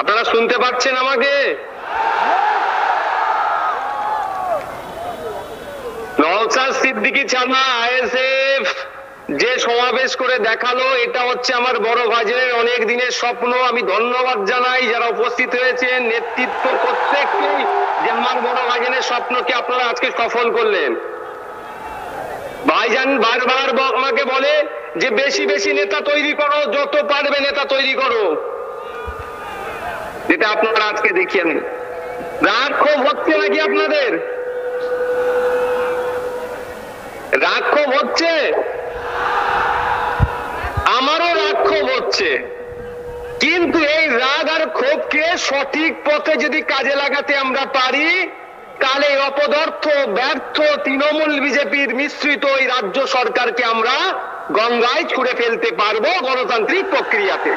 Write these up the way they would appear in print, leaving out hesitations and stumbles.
আপনারা শুনতে পাচ্ছেন আমাকে? নওশাদ সিদ্দিকী ছাড়া আইএসএফ যে সমাবেশ করে দেখালো, এটা হচ্ছে আমার বড় ভাইজানের অনেক দিনের স্বপ্ন। আমি ধন্যবাদ জানাই যারা উপস্থিত হয়েছেন, নেতৃত্ব প্রত্যেককেই, যে আমার বড় ভাইজানের স্বপ্নকে আপনারা আজকে সফল করলেন। ভাইজান বারবার আমাকে বলে যে বেশি বেশি নেতা তৈরি করো, যত পারবে নেতা তৈরি করো। যেটা আপনারা আজকে দেখিয়ে নেন। রাগ ক্ষোভ হচ্ছে নাকি আপনাদের? রাগ ক্ষোভ হচ্ছে? আমারও রাগ ক্ষোভ হচ্ছে, কিন্তু এই রাগ আর ক্ষোভকে সঠিক পথে যদি কাজে লাগাতে আমরা পারি, তাহলে অপদার্থ ব্যর্থ তৃণমূল বিজেপির মিশ্রিত এই রাজ্য সরকারকে আমরা গঙ্গায় ছুঁড়ে ফেলতে পারবো গণতান্ত্রিক প্রক্রিয়াতে।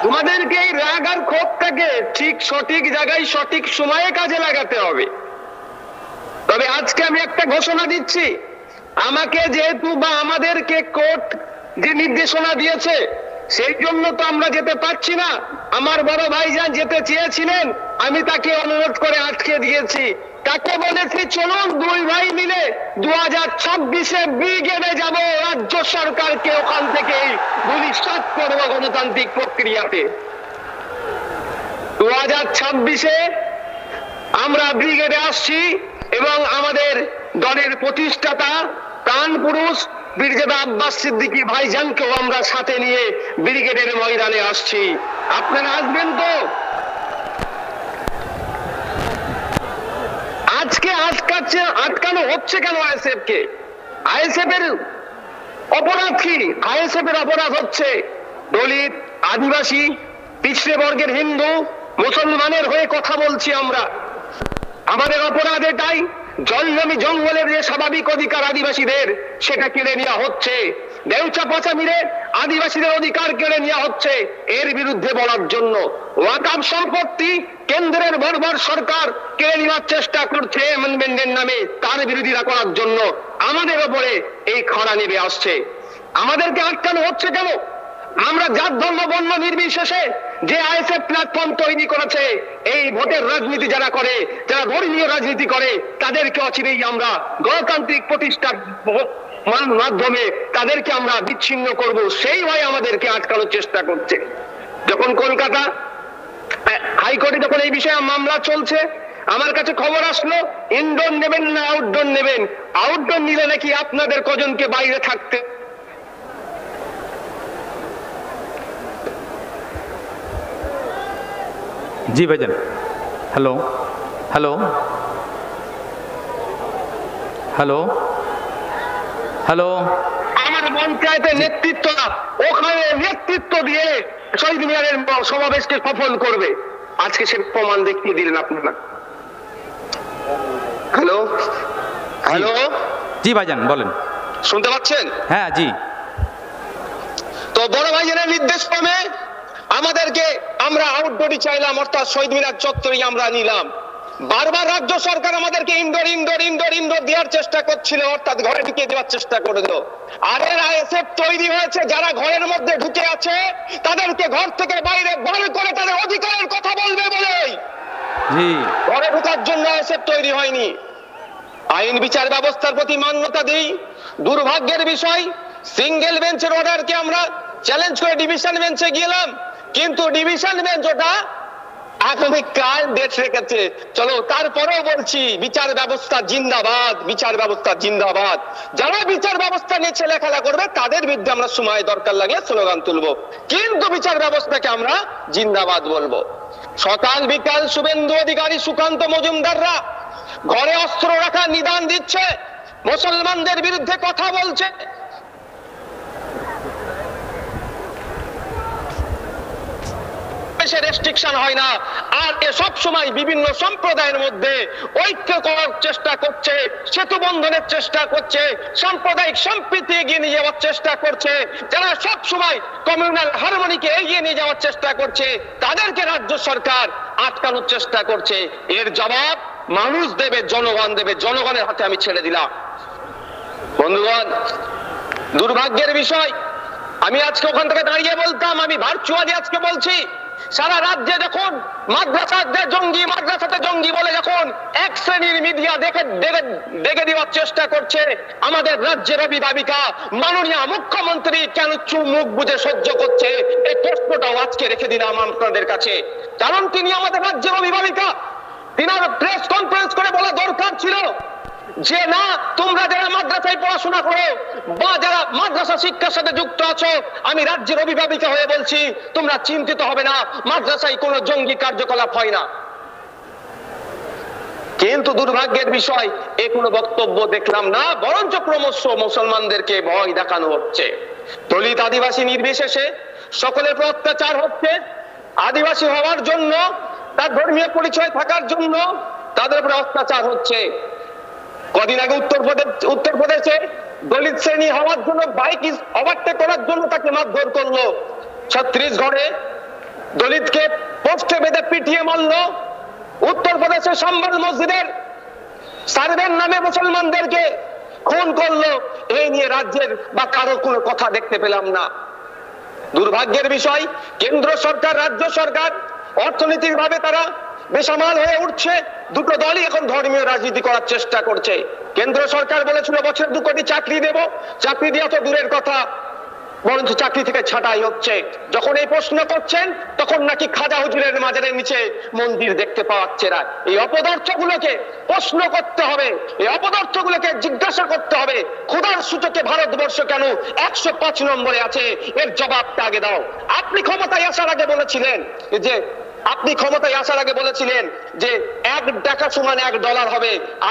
তোমাদেরকে এই রাগ আর ক্ষোভটাকে ঠিক সঠিক জায়গায় সঠিক সময়ে কাজে লাগাতে হবে। তবে আজকে আমি একটা ঘোষণা দিচ্ছি, আমাকে যেহেতু বা আমাদেরকে কোর্ট যে নির্দেশনা দিয়েছে, সেই জন্য তো আমরা যেতে পারছি না। আমার বড় ভাইজান যেতে চেয়েছিলেন, আমি তাকে অনুরোধ করে আটকে দিয়েছি। তাকে বলেছি চলুন দুই ভাই মিলে 2026-এ ব্রিগেডে যাব, রাজ্য সরকারকে ওখান থেকে ভূমিষ্ঠ করব গণতান্ত্রিক প্রক্রিয়াতে। 2026-এ আমরা ব্রিগেডে আসছি এবং আমাদের দলের প্রতিষ্ঠাতা প্রাণ পুরুষ বীরজাদা আব্বাস সিদ্দিকী ভাইজানকেও আমরা সাথে নিয়ে ব্রিগেডের ময়দানে আসছি। আপনারা আসবেন তো? আজকে আটকানো হচ্ছে কেন আইএসএফ কে? আইএসএফ এর অপরাধ কি? আইএসএফ এর অপরাধ হচ্ছে দলিত, আদিবাসী, পিছড়ে বর্গের হিন্দু, মুসলমানের হয়ে কথা বলছি আমরা। আমাদের অপরাধ এটাই, জলজমি জঙ্গলের যে স্বাভাবিক অধিকার আদিবাসীদের, সেটা কেড়ে নেওয়া হচ্ছে। দেউচা পাচামিরে আদিবাসীদের অধিকার কেড়ে নেওয়া হচ্ছে, এর বিরুদ্ধে বলার জন্য। ওয়াকফ সম্পত্তি কেন্দ্রের বর্বর সরকার কেড়ে নেওয়ার চেষ্টা করছে অ্যামেন্ডমেন্টের নামে, তার বিরোধিতা করার জন্য আমাদের ওপরে এই খাড়া নেমে আসছে। আমাদেরকে আটকানো হচ্ছে কেন? আমরা জাত ধর্ম বর্ণ নির্বিশেষে যে আইএসএফ প্ল্যাটফর্ম তৈরি করেছে, এই ভোটের রাজনীতি যারা করে, যারা ধর্মীয় রাজনীতি করে, তাদেরকে অচিরেই আমরা গণতান্ত্রিক প্রতিষ্ঠার মাধ্যমে তাদেরকে আমরা বিচ্ছিন্ন করব, সেই ভয়ে আমাদেরকে আটকানোর চেষ্টা করছে। যখন কলকাতা হাইকোর্টে যখন এই বিষয়ে মামলা চলছে, আমার কাছে খবর আসলো ইনডোর নেবেন না আউটডোর নেবেন। আউটডোর নিলে নাকি আপনাদের কজনকে বাইরে থাকতে। জি ভাইজান, হ্যালো হ্যালো হ্যালো হ্যালো। আমার পঞ্চায়েতের নেতৃত্ব ওখানে নেতৃত্ব দিয়ে শহীদ মিনারের সমাবেশকে সফল করবে। আজকে সে প্রমাণ দেখিয়ে দিলেন আপনারা। হ্যালো হ্যালো, জি ভাইজান বলেন, শুনতে পাচ্ছেন? হ্যাঁ জি। তো বড় ভাইজানের নির্দেশ ক্রমে আমাদেরকে আমরা আউটডোরই চাইলাম, অর্থাৎ শহীদ মিনার চত্বরই আমরা নিলাম। বারবার রাজ্য সরকার আমাদেরকে ইনডোর ইনডোর ইনডোর ইনডোর দেওয়ার চেষ্টা করছিল, অর্থাৎ ঘরে ঢুকিয়ে দেওয়ার চেষ্টা করে দিল। আর এর আইএসএফ তৈরি হয়েছে, যারা ঘরের মধ্যে ঢুকে আছে তাদেরকে ঘর থেকে বাইরে বার করে তাদের অধিকারের কথা বলবে বলেই জি, ঘরে ঢোকার জন্য আইএসএফ তৈরি হয়নি। আইন বিচার ব্যবস্থার প্রতি মান্যতা দিই। দুর্ভাগ্যের বিষয়, সিঙ্গেল বেঞ্চের অর্ডারকে আমরা চ্যালেঞ্জ করে ডিভিশন বেঞ্চে গেলাম, কিন্তু ডিভিশন বেঞ্চ ওটা আগামীকাল ডেট রেখেছে। চলো, তারপরেও বলছি বিচার ব্যবস্থা জিন্দাবাদ, বিচার ব্যবস্থা জিন্দাবাদ। যারা বিচার ব্যবস্থা নিয়ে ছেলেখেলা করবে তাদের বিরুদ্ধে আমরা সময় দরকার লাগলে স্লোগান তুলবো, কিন্তু বিচার ব্যবস্থাকে আমরা জিন্দাবাদ বলবো। সকাল বিকাল শুভেন্দু অধিকারী, সুকান্ত মজুমদাররা ঘরে অস্ত্র রাখার নিদান দিচ্ছে, মুসলমানদের বিরুদ্ধে কথা বলছে। রেস্ট্রিকশন হয় না, আর সব সময় বিভিন্ন সম্প্রদায়ের মধ্যে ঐক্য করার চেষ্টা করছে, সেতু বন্ধনের চেষ্টা করছে, সাম্প্রদায়িক সম্প্রীতি এগিয়ে নিয়ে যাওয়ার চেষ্টা করছে। যারা সব সময় কমিউনাল হারমোনিকে এগিয়ে নিয়ে যাওয়ার চেষ্টা করছে, তাদেরকে রাজ্য সরকার আটকানোর চেষ্টা করছে। এর জবাব মানুষ দেবে, জনগণ দেবে। জনগণের হাতে আমি ছেড়ে দিলাম। বন্ধুগণ, দুর্ভাগ্যের বিষয়, আমি আজকে ওখান থেকে দাঁড়িয়ে বলতাম, আমি ভার্চুয়ালি আজকে বলছি, সারা রাজ্যে যখন মাদ্রাসাতে জঙ্গি বলে যখন এক শ্রেণীর মিডিয়া দেখে দেওয়ার চেষ্টা করছে, আমাদের রাজ্যের অভিভাবিকা মাননীয় মুখ্যমন্ত্রী কেন মুখ বুজে সহ্য করছে, এই প্রশ্নটাও আজকে রেখে দিলাম আপনাদের কাছে। কারণ তিনি আমাদের রাজ্যের অভিভাবিকা, তিনার প্রেস কনফারেন্স করে বলা দরকার ছিল যে না, তোমরা যারা মাদ্রাসায় পড়াশোনা করো বা যারা মাদ্রাসা শিক্ষার সাথে যুক্ত আছো, আমি রাজ্যের অভিভাবিকা হয়ে বলছি, তোমরা চিন্তিত হবে না, মাদ্রাসায় কোনো জঙ্গি কার্যকলাপ হয় না। কিন্তু দুর্ভাগ্যের বিষয়, এ কোনো বক্তব্য দেখলাম না, বরঞ্চ ক্রমশ মুসলমানদেরকে ভয় দেখানো হচ্ছে। দলিত আদিবাসী নির্বিশেষে সকলের উপর অত্যাচার হচ্ছে। আদিবাসী হওয়ার জন্য, তার ধর্মীয় পরিচয় থাকার জন্য তাদের উপরে অত্যাচার হচ্ছে। কদিন আগে উত্তরপ্রদেশে দলিত শ্রেণী হওয়ার জন্য বাইক ওভারটেক করার জন্য তাকে মারধর করলো। ছত্তিশগড়ে দলিতকে পোস্টে বেঁধে পিটিয়ে মারলো। উত্তরপ্রদেশের সম্বল মসজিদের সার্ভের নামে মুসলমানদেরকে খুন করলো। এই নিয়ে রাজ্যের বা কারো কোনো কথা দেখতে পেলাম না। দুর্ভাগ্যের বিষয়, কেন্দ্র সরকার রাজ্য সরকার অর্থনৈতিক ভাবে তারা বেসামাল হয়ে উঠছে। দুটো দলই এখন ধর্মীয় রাজনীতি করার চেষ্টা করছে। কেন্দ্র সরকার বলেছিল বছরে 2 কোটি চাকরি দেব, চাকরি দেওয়া তো দূরের কথা, বরঞ্চ চাকরি থেকে ছাঁটাই হচ্ছে। যখন এই প্রশ্ন করছেন, তখন নাকি খাজা হুজুরের মাজারের নিচে মন্দির দেখতে পাচ্ছে না। এই অপদার্থগুলোকে প্রশ্ন করতে হবে, এই অপদার্থগুলোকে জিজ্ঞাসা করতে হবে, খোদার সূচকে ভারতবর্ষ কেন 105 নম্বরে আছে, এর জবাবটা আগে দাও। আপনি ক্ষমতায় আসার আগে বলেছিলেন যে 1 টাকা সমান $1 হবে।